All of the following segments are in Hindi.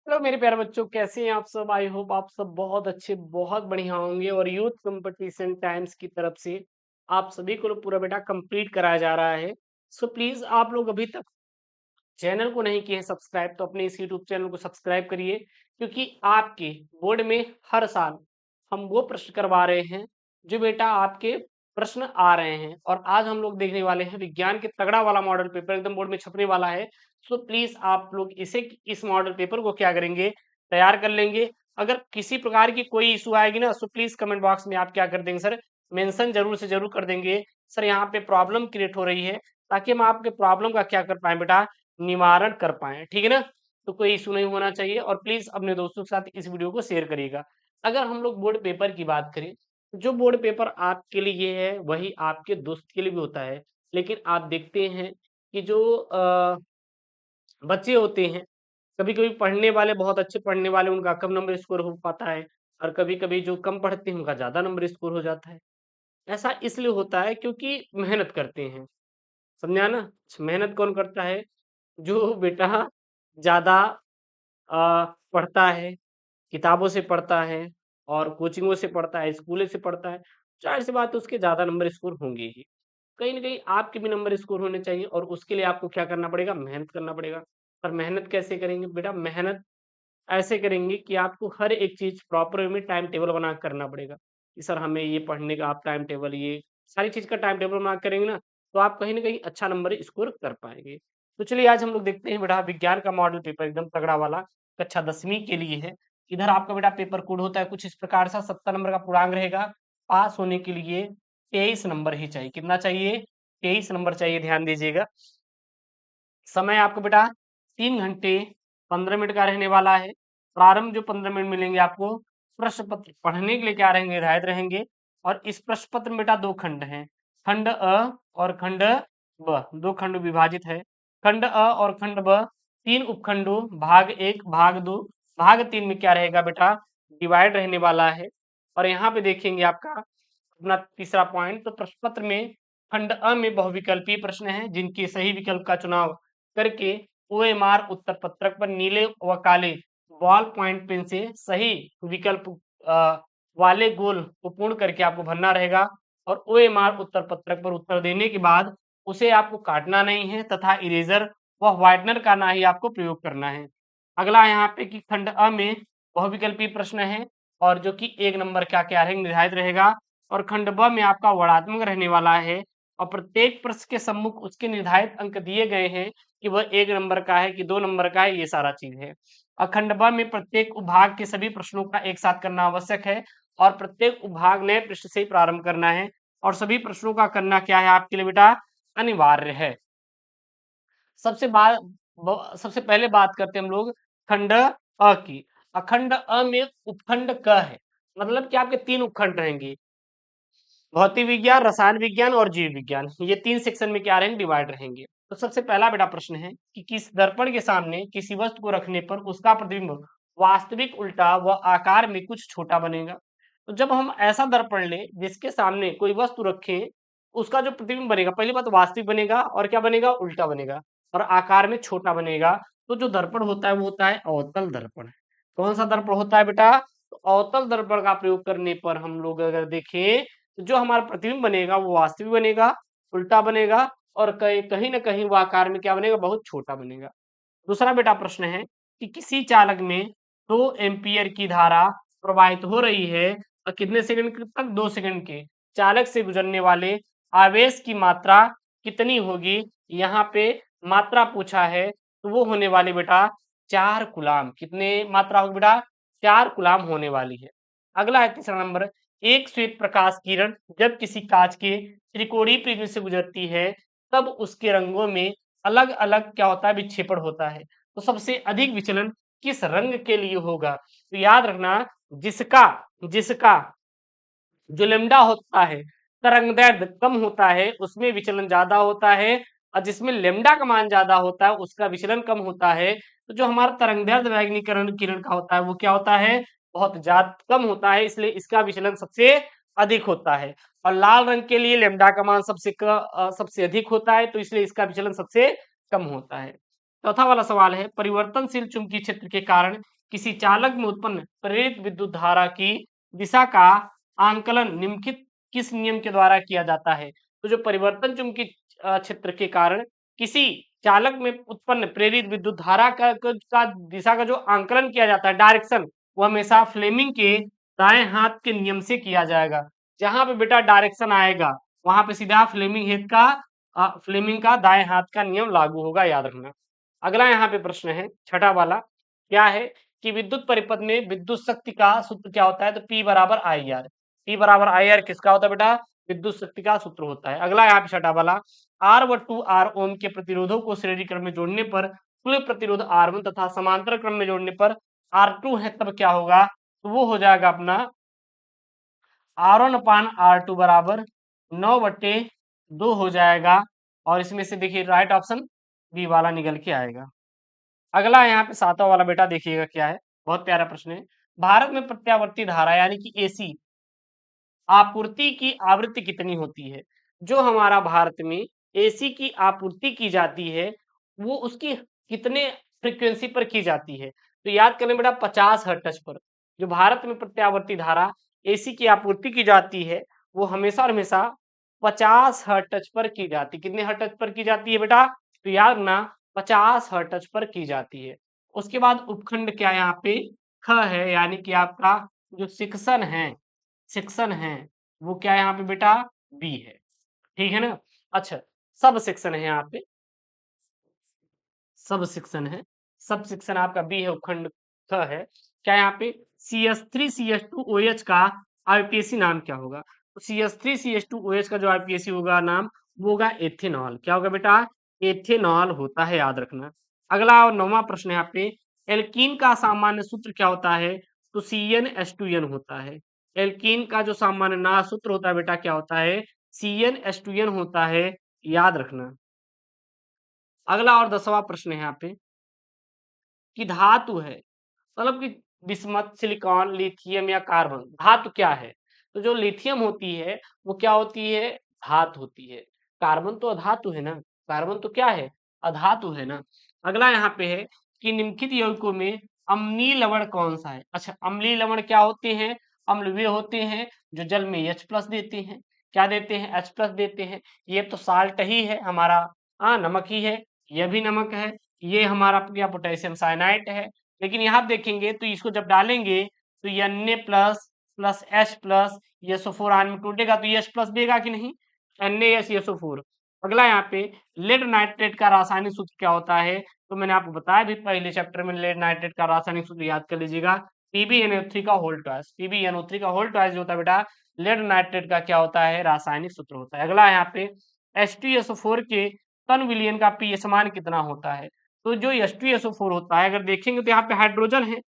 हेलो मेरे प्यारे बच्चों, कैसे हैं आप सब? आई होप आप सब बहुत अच्छे, बहुत बढ़िया होंगे। और यूथ कंपटीशन टाइम्स की तरफ से आप सभी को पूरा बेटा कंप्लीट कराया जा रहा है। सो प्लीज आप लोग अभी तक चैनल को नहीं किए हैं सब्सक्राइब, तो अपने इस यूट्यूब चैनल को सब्सक्राइब करिए, क्योंकि आपके बोर्ड में हर साल हम वो प्रश्न करवा रहे हैं जो बेटा आपके प्रश्न आ रहे हैं। और आज हम लोग देखने वाले हैं विज्ञान के तगड़ा वाला मॉडल पेपर, एकदम बोर्ड में छपने वाला है। सो प्लीज आप लोग इस मॉडल पेपर को क्या करेंगे, तैयार कर लेंगे। अगर किसी प्रकार की कोई इशू आएगी ना, सो प्लीज कमेंट बॉक्स में आप क्या कर देंगे सर, मेंशन जरूर से जरूर कर देंगे सर यहाँ पे प्रॉब्लम क्रिएट हो रही है, ताकि हम आपके प्रॉब्लम का क्या कर पाए बेटा, निवारण कर पाए। ठीक है ना? तो कोई इशू नहीं होना चाहिए। और प्लीज अपने दोस्तों के साथ इस वीडियो को शेयर करिएगा। अगर हम लोग बोर्ड पेपर की बात करें, तो जो बोर्ड पेपर आपके लिए है वही आपके दोस्त के लिए भी होता है। लेकिन आप देखते हैं कि जो बच्चे होते हैं, कभी कभी पढ़ने वाले, बहुत अच्छे पढ़ने वाले, उनका कम नंबर स्कोर हो पाता है। और कभी कभी जो कम पढ़ते हैं उनका ज्यादा नंबर स्कोर हो जाता है। ऐसा इसलिए होता है क्योंकि मेहनत करते हैं। समझा ना? मेहनत कौन करता है? जो बेटा ज़्यादा पढ़ता है, किताबों से पढ़ता है और कोचिंगों से पढ़ता है, स्कूलों से पढ़ता है, ज़ाहिर-सी बात है उसके ज़्यादा नंबर स्कोर होंगे ही। कहीं न कहीं आपके भी नंबर स्कोर होने चाहिए, और उसके लिए आपको क्या करना पड़ेगा? मेहनत करना पड़ेगा। और मेहनत कैसे करेंगे? बेटा मेहनत ऐसे करेंगे कि आपको हर एक चीज़ प्रॉपर वे में टाइम टेबल बना के करना पड़ेगा, कि सर हमें ये पढ़ने का आप टाइम टेबल, ये सारी चीज़ का टाइम टेबल बना के करेंगे ना, तो आप कहीं न कहीं अच्छा नंबर स्कोर कर पाएँगे। तो चलिए आज हम लोग देखते हैं बेटा विज्ञान का मॉडल पेपर एकदम तगड़ा वाला, कक्षा 10वीं के लिए है। इधर आपका बेटा पेपर कोड होता है कुछ इस प्रकार सा, 70 नंबर का पूर्णांक रहेगा। पास होने के लिए 23 नंबर ही चाहिए। कितना चाहिए? 23 नंबर चाहिए, ध्यान दीजिएगा। समय आपको बेटा 3 घंटे 15 मिनट का रहने वाला है। प्रारंभ जो 15 मिनट मिलेंगे आपको, प्रश्न पत्र पढ़ने के लिए क्या रहेंगे, निर्धारित रहेंगे। और इस प्रश्न पत्र में बेटा 2 खंड हैं, खंड अ और खंड ब, 2 खंड विभाजित है। खंड अ और खंड ब 3 उपखंडों, भाग 1, भाग 2, भाग 3 में क्या रहेगा बेटा, डिवाइड रहने वाला है। और यहाँ पे देखेंगे आपका अपना तीसरा पॉइंट, तो प्रश्न पत्र में खंड अ में बहुविकल्पीय प्रश्न हैं, जिनके सही विकल्प का चुनाव करके ओएमआर उत्तर पत्रक पर नीले व काले बॉल पॉइंट पेन से सही विकल्प वाले गोल को पूर्ण करके आपको भरना रहेगा। और ओएमआर उत्तर पत्रक पर उत्तर देने के बाद उसे आपको काटना नहीं है, तथा इरेजर व व्हाइटनर का ना ही आपको प्रयोग करना है। अगला यहाँ पे कि खंड अ में बहुविकल्पीय प्रश्न है, और जो कि 1 नंबर का क्या रहेगा, निर्धारित रहेगा। और खंड ब में आपका वर्णात्मक रहने वाला है, और प्रत्येक प्रश्न के सम्मुख उसके निर्धारित अंक दिए गए हैं, कि वह 1 नंबर का है कि 2 नंबर का है, ये सारा चीज है। और खंड ब में प्रत्येक उपभाग के सभी प्रश्नों का एक साथ करना आवश्यक है, और प्रत्येक उपभाग नए पृष्ठ से ही प्रारंभ करना है, और सभी प्रश्नों का करना क्या है आपके लिए बेटा, अनिवार्य है। सबसे पहले बात करते हैं हम लोग खंड अ की। अखंड अ में उपखंड क है, मतलब कि आपके 3 उपखंड रहेंगे, भौतिक विज्ञान, रसायन विज्ञान और जीव विज्ञान। ये 3 सेक्शन में क्या रहेंगे, डिवाइड रहेंगे। तो सबसे पहला बेटा प्रश्न है कि किस दर्पण के सामने किसी वस्तु को रखने पर उसका प्रतिबिंब वास्तविक उल्टा व आकार में कुछ छोटा बनेगा। तो जब हम ऐसा दर्पण लें जिसके सामने कोई वस्तु रखें, उसका जो प्रतिबिंब बनेगा, पहली बात वास्तविक बनेगा, और क्या बनेगा, उल्टा बनेगा, और आकार में छोटा बनेगा। तो जो दर्पण होता है वो होता है अवतल दर्पण। कौन सा दर्पण होता है बेटा? तो अवतल दर्पण का प्रयोग करने पर हम लोग अगर देखें, तो जो हमारा प्रतिबिंब बनेगा वो वास्तविक बनेगा, उल्टा बनेगा, और कहीं कहीं ना कहीं वो आकार में क्या बनेगा, बहुत छोटा बनेगा। दूसरा बेटा प्रश्न है कि किसी चालक में 2 एम्पियर की धारा प्रवाहित हो रही है, और कितने सेकंड तक, 2 सेकंड के चालक से गुजरने वाले आवेश की मात्रा कितनी होगी। यहाँ पे मात्रा पूछा है, तो वो होने वाली बेटा 4 कूलाम। कितने मात्रा होगी बेटा? 4 कूलाम होने वाली है। अगला है तीसरा नंबर, एक श्वेत प्रकाश किरण जब किसी कांच के त्रिकोणीय प्रिज्म से गुजरती है, तब उसके रंगों में अलग अलग क्या होता है, विक्षेपण होता है। तो सबसे अधिक विचलन किस रंग के लिए होगा? तो याद रखना, जिसका जिसका जो लेमडा होता है, तरंगदैर्ध्य कम होता है, उसमें विचलन ज्यादा होता है। और जिसमें लेमडा का मान ज्यादा होता है उसका विचलन कम होता है। तो जो हमारा तरंगदैर्ध्य वैगनीकरण किरण का होता है वो क्या होता है, बहुत ज्यादा कम होता है, इसलिए इसका विचलन सबसे अधिक होता है। और लाल रंग के लिए लेमडा का मान सबसे अधिक होता है, तो इसलिए इसका विचलन सबसे कम होता है। चौथा वाला सवाल है, परिवर्तनशील चुंबकीय क्षेत्र के कारण किसी चालक में उत्पन्न प्रेरित विद्युत धारा की दिशा का आंकलन निम्नलिखित किस नियम के द्वारा किया जाता है? तो जो परिवर्तन चुंबकीय क्षेत्र के कारण किसी चालक में उत्पन्न प्रेरित विद्युत धारा का दिशा का जो आंकलन किया जाता है, डायरेक्शन, वो हमेशा फ्लेमिंग के दाएं हाथ के नियम से किया जाएगा। जहां पे बेटा डायरेक्शन आएगा वहां पे सीधा फ्लेमिंग का दाएं हाथ का नियम लागू होगा, याद रखना। अगला यहाँ पे प्रश्न है छठा वाला, क्या है कि विद्युत परिपथ में विद्युत शक्ति का सूत्र क्या होता है? तो P बराबर आई आर। P बराबर आई आर किसका होता है बेटा? विद्युत शक्ति का सूत्र होता है। अगला यहाँ पे छठा वाला, R व 2R ओम के प्रतिरोधों को श्रेणी क्रम में जोड़ने पर कुल प्रतिरोध R1 तथा समांतर क्रम में जोड़ने पर R2 है, तब क्या होगा? तो वो हो जाएगा अपना R1 अपान R2 बराबर 9/2 हो जाएगा। और इसमें से देखिए राइट ऑप्शन बी वाला निकल के आएगा। अगला यहाँ पे सातवां वाला बेटा देखिएगा क्या है, बहुत प्यारा प्रश्न है। भारत में प्रत्यावर्ती धारा यानी कि एसी आपूर्ति की आवृत्ति कितनी होती है? जो हमारा भारत में एसी की आपूर्ति की जाती है वो उसकी कितने फ्रीक्वेंसी पर की जाती है? तो याद कर लें बेटा 50 हर्ट्ज पर। जो भारत में प्रत्यावर्ती धारा एसी की आपूर्ति की जाती है वो हमेशा और हमेशा 50 हर्ट्ज पर की जाती है। कितने हर्ट्ज पर की जाती है बेटा? तो याद रखना 50 हर्ट्ज पर की जाती है। उसके बाद उपखंड क्या यहाँ पे ख है, यानी कि आपका जो सेक्शन है वो क्या है यहाँ पे बेटा? बी है, ठीक है ना। अच्छा, सब सेक्शन है यहाँ पे, सब सेक्शन है, सब सेक्शन आपका बी है, उपखंड ख है। क्या यहाँ पे CH3CH2OH का आईपीएसी नाम क्या होगा? तो CH3CH2OH का जो आईपीएसी होगा नाम वो होगा एथेनॉल। क्या होगा बेटा? एथेनॉल होता है, याद रखना। अगला और 9वां प्रश्न है यहाँ पे, एल्कीन का सामान्य सूत्र क्या होता है? तो CnH2n होता है। एल्कीन का जो सामान्य ना सूत्र होता है बेटा क्या होता है? CnH2n होता है, याद रखना। अगला और 10वां प्रश्न है यहाँ पे कि धातु है, मतलब कि बिस्मथ, सिलिकॉन, लिथियम या कार्बन, धातु क्या है? तो जो लिथियम होती है वो क्या होती है? धातु होती है। कार्बन तो अधातु है ना, कार्बन तो क्या है? अधातु है ना। अगला यहाँ पे है कि निम्नलिखित यौगिकों में अम्लीय लवण कौन सा है? अच्छा, अम्लीय लवण क्या होते हैं? अम्ल वे होते हैं जो जल में H+ देते हैं। क्या देते हैं? H+ देते हैं। ये तो साल्ट ही है हमारा, नमक ही है, यह भी नमक है, ये हमारा क्या पोटेशियम साइनाइड है। लेकिन यहाँ देखेंगे तो इसको जब डालेंगे तो Na plus H plus SO4 ion में टूटेगा तो ये H प्लस देगा कि नहीं? NaSO4। अगला यहाँ पे लेड नाइट्रेट का रासायनिक सूत्र क्या होता है? तो मैंने आपको बताया भी पहले चैप्टर में, लेड नाइट्रेट का रासायनिक सूत्र याद कर लीजिएगा, PbNO3 का होल ट्वाइस। PbNO3 का होल ट्वाइस जो होता है बेटा, लेड नाइट्रेट का क्या होता है? रासायनिक सूत्र होता है। अगला यहाँ पे H2SO4 के टन विलियन का पीएच मान कितना होता है? तो जो H2SO4 होता है अगर देखेंगे तो यहाँ पे हाइड्रोजन है,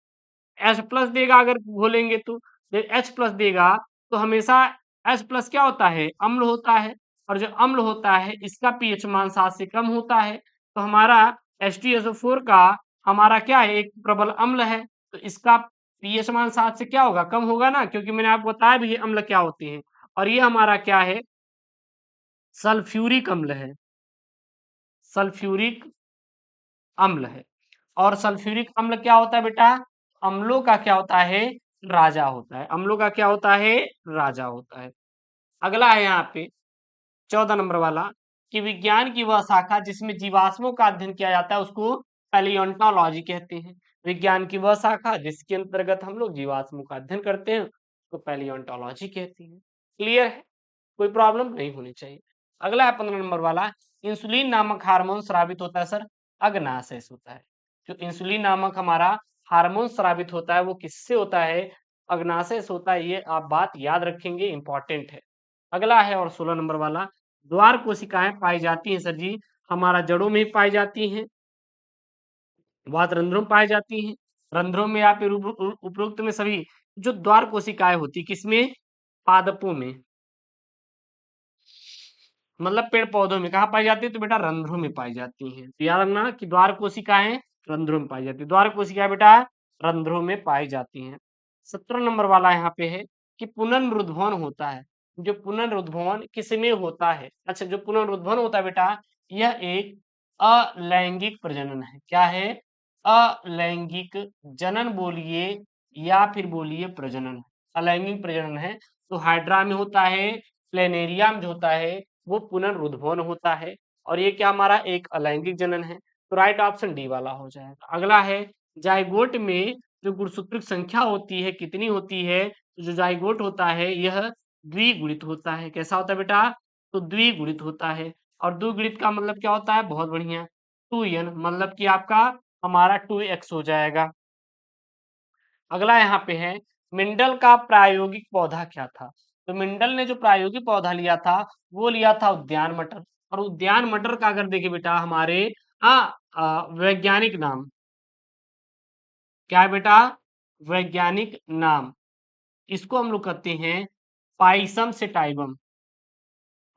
H+ देगा, अगर घोलेंगे तो H+ देगा, तो हमेशा H+ क्या होता है? अम्ल होता है। और जो अम्ल होता है इसका पीएच मान 7 से कम होता है। तो हमारा H2SO4 का हमारा क्या है? एक प्रबल अम्ल है, तो इसका पीएच मान 7 से क्या होगा? कम होगा ना, क्योंकि मैंने आपको बताया भी ये अम्ल क्या होते हैं। और ये हमारा क्या है? सल्फ्यूरिक अम्ल है, सल्फ्यूरिक अम्ल है। और सल्फ्यूरिक अम्ल क्या होता है बेटा? अम्लों का क्या होता है? राजा होता है। अम्लों का क्या होता है? राजा होता है। अगला है यहाँ पे 14 नंबर वाला कि विज्ञान की वह शाखा जिसमें जीवाश्मों का अध्ययन किया जाता है उसको पैलियोंटोलॉजी कहते हैं। विज्ञान की वह शाखा जिसके अंतर्गत हम लोग जीवाश्मों का अध्ययन करते हैं उसको पैलियोंटोलॉजी कहते हैं। क्लियर है? कोई प्रॉब्लम नहीं होनी चाहिए। अगला है 15 नंबर वाला, इंसुलिन नामक हार्मोन स्रावित होता है सर अग्नाशय से होता है। जो इंसुलिन नामक हमारा हार्मोन स्रावित होता है वो किससे होता है? अग्नाशय से होता है। ये आप बात याद रखेंगे, इंपॉर्टेंट है। अगला है और 16 नंबर वाला, द्वार कोशिकाएं पाई जाती हैं सर जी हमारा जड़ों में पाई जाती हैं, बहुत रंध्रों में पाई जाती हैं। रंध्रों में या फिर उपरोक्त में सभी जो द्वार कोशिकाएं होती किसमें? पादपों में, मतलब पेड़ पौधों में। कहाँ पाई जाती है? तो बेटा रंध्रों में पाई जाती हैं। तो याद रखना कि द्वार कोशिकाएं रंध्रों में पाई जाती है, द्वार कोशिकाएं बेटा रंध्रों में पाई जाती हैं। 17 नंबर वाला यहाँ पे है कि पुनर्रुद्भवन होता है। जो पुनर्रुद्भवन किसमें होता है? अच्छा, जो पुनर्रुद्भवन होता है बेटा यह एक अलैंगिक प्रजनन है। क्या है? अलैंगिक जनन बोलिए या फिर बोलिए प्रजनन। अलैंगिक प्रजनन है। तो हाइड्रा में होता है, प्लेनेरिया में जो होता है वो पुनरुद्भवन होता है, और ये क्या हमारा एक अलैंगिक जनन है। तो राइट ऑप्शन डी वाला हो जाएगा। अगला है जाइगोट में जो गुणसूत्रिक संख्या होती है कितनी होती है? तो जो जाइगोट होता है यह द्विगुणित होता है। कैसा होता है बेटा? तो द्विगुणित होता है। और द्विगुणित का मतलब क्या होता है? बहुत बढ़िया, 2n, मतलब कि आपका हमारा 2x हो जाएगा। अगला यहाँ पे है मिंडल का प्रायोगिक पौधा क्या था? तो मिंडल ने जो प्रायोगिक पौधा लिया था वो लिया था उद्यान मटर। और उद्यान मटर का अगर देखें बेटा हमारे वैज्ञानिक नाम क्या है बेटा? वैज्ञानिक नाम, इसको हम लोग कहते हैं पाइसम सेटाइवम।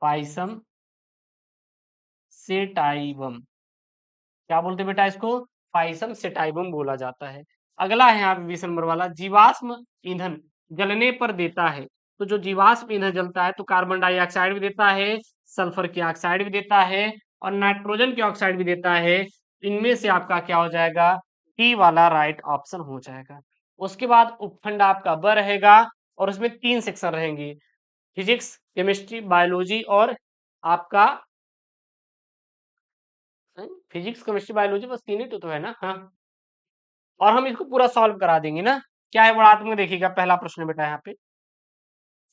पाइसम सेटाइवम क्या बोलते हैं बेटा इसको? पाइसम सेटाइवम बोला जाता है। अगला है यहाँ पे 20 नंबर वाला, जीवाश्म ईंधन जलने पर देता है। तो जो जीवाश्म ईंधन जलता है तो कार्बन डाइऑक्साइड भी देता है, सल्फर की ऑक्साइड भी देता है, और नाइट्रोजन की ऑक्साइड भी देता है। इनमें से आपका क्या हो जाएगा? डी वाला राइट ऑप्शन हो जाएगा। उसके बाद उपखंड आपका ब रहेगा, और उसमें 3 सेक्शन रहेंगे, फिजिक्स, केमिस्ट्री, बायोलॉजी, और आपका फिजिक्स, केमिस्ट्री, बायोलॉजी, बस 3 ही तो है ना? हाँ, और हम इसको पूरा सॉल्व करा देंगे ना। क्या है वर्णात्मक? देखिएगा पहला प्रश्न बेटा यहाँ पे,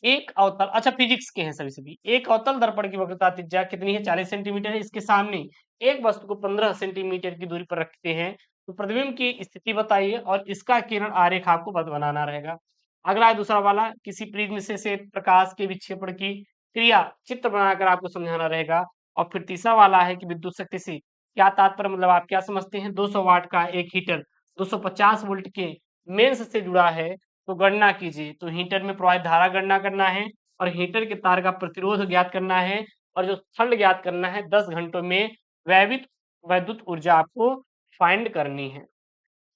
एक अवतल, अच्छा फिजिक्स के हैं सभी एक अवतल दर्पण की वक्रता त्रिज्या कितनी है? 40 सेंटीमीटर है। इसके सामने एक वस्तु को 15 सेंटीमीटर की दूरी पर रखते हैं, तो प्रतिबिंब की स्थिति बताइए और इसका किरण आरेख आपको बनाना रहेगा। अगला है दूसरा वाला, किसी प्रिज्म से प्रकाश के विक्षेपण की क्रिया चित्र बनाकर आपको समझाना रहेगा। और फिर तीसरा वाला है कि विद्युत शक्ति से क्या तात्पर्य, मतलब आप क्या समझते हैं? 200 वाट का एक हीटर 250 वोल्ट के मेंस से जुड़ा है, तो गणना कीजिए। तो हीटर में प्रवाहित धारा गणना करना है, और हीटर के तार का प्रतिरोध ज्ञात करना है, और जो ठंड ज्ञात करना है। 10 घंटों में वैवित वैद्युत ऊर्जा आपको फाइंड करनी है।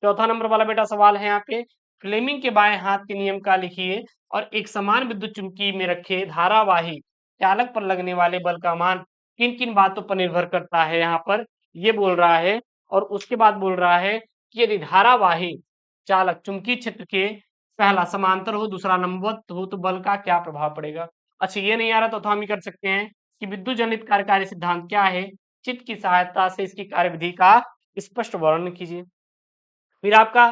चौथा नंबर वाला बेटा सवाल है यहाँ पे, फ्लेमिंग के बाएं हाथ के नियम का लिखिए और एक समान विद्युत चुम्बकी में रखे धारावाही चालक पर लगने वाले बल का मान किन किन बातों पर निर्भर करता है? यहाँ पर ये बोल रहा है, और उसके बाद बोल रहा है कि यदि धारावाही चालक चुंबकीय क्षेत्र के पहला समांतर हो, दूसरा लंबवत हो, तो बल का क्या प्रभाव पड़ेगा? अच्छा ये नहीं आ रहा तो हम ही कर सकते हैं कि विद्युत जनित कार्यकारी सिद्धांत क्या है, चित्र की सहायता से इसकी कार्यविधि का स्पष्ट वर्णन कीजिए। फिर आपका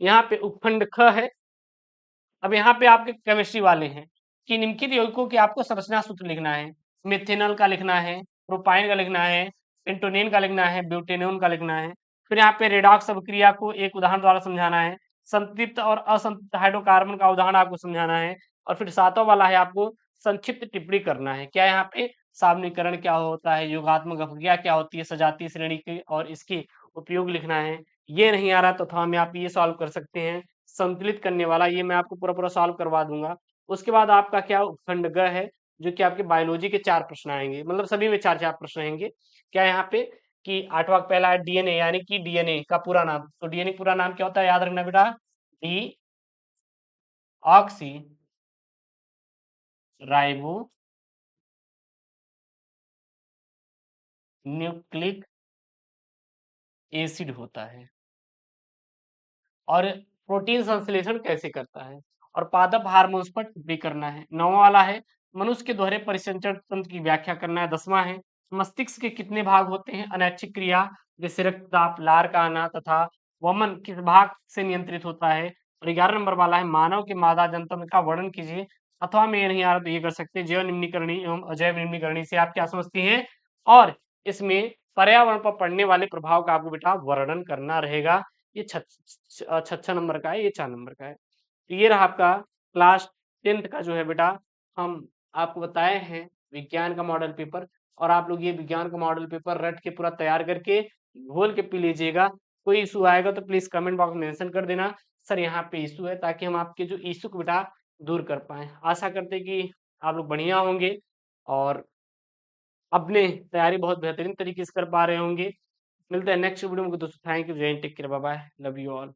यहाँ पे उपखंड ख है। अब यहाँ पे आपके केमिस्ट्री वाले हैं कि निम्नलिखित यौगिकों के आपको संरचना सूत्र लिखना है। मेथेनॉल का लिखना है, प्रोपाइन का लिखना है, पेंटोनेन का लिखना है, ब्यूटेनोन का लिखना है। फिर यहाँ पे रेडॉक्स अभिक्रिया को एक उदाहरण द्वारा समझाना है। संतृप्त और असंतृप्त हाइड्रोकार्बन का उदाहरण आपको समझाना है। और फिर सातवां वाला है आपको संक्षिप्त टिप्पणी करना है। क्या यहाँ पे? सामान्यीकरण क्या होता है, योगात्मक अभिक्रिया क्या होती है, सजातीय श्रेणी की और इसके उपयोग लिखना है। ये नहीं आ रहा तो हम आप ये सॉल्व कर सकते हैं, संतुलित करने वाला, ये मैं आपको पूरा सॉल्व करवा दूंगा। उसके बाद आपका क्या उपखंड ग है, जो कि आपके बायोलॉजी के 4 प्रश्न आएंगे, मतलब सभी में 4-4 प्रश्न आएंगे। क्या यहाँ पे कि 8वां पहला है डीएनए, यानी कि डीएनए का पूरा नाम। तो डीएनए पूरा नाम क्या होता है? याद रखना बेटा, D oxy ribo nucleic acid होता है। और प्रोटीन संश्लेषण कैसे करता है, और पादप हार्मोन्स पर टिप्पणी करना है। 9वां वाला है मनुष्य के दोहरे परिसंचरण तंत्र की व्याख्या करना है। 10वां है मस्तिष्क के कितने भाग होते हैं? अनैच्छिक क्रिया जैसे रक्तदाब, लार का आना तथा वमन किस भाग से नियंत्रित होता है? और 11 नंबर वाला है मानव के मादा जनतंत्र का वर्णन कीजिए। अथवा में ये नहीं आ रहा तो ये कर सकते हैं, जैव निम्नीकरणी एवं अजैव निम्नीकरणी से आप क्या समझते हैं? और इसमें पर्यावरण पर पड़ने वाले प्रभाव का आपको बेटा वर्णन करना रहेगा। ये 6 नंबर का है, ये 4 नंबर का है। तो ये रहा आपका क्लास 10th का जो है बेटा, हम आपको बताए हैं विज्ञान का मॉडल पेपर। और आप लोग ये विज्ञान का मॉडल पेपर रट के पूरा तैयार करके घोल के पी लीजिएगा। कोई इशू आएगा तो प्लीज कमेंट बॉक्स में मेंशन कर देना, सर यहाँ पे इशू है, ताकि हम आपके जो इशू को बेटा दूर कर पाए। आशा करते हैं कि आप लोग बढ़िया होंगे और अपने तैयारी बहुत बेहतरीन तरीके से कर पा रहे होंगे। मिलते हैं नेक्स्ट वीडियो में दोस्तों। थैंक यू, जय Hind, take care, bye bye, love you all.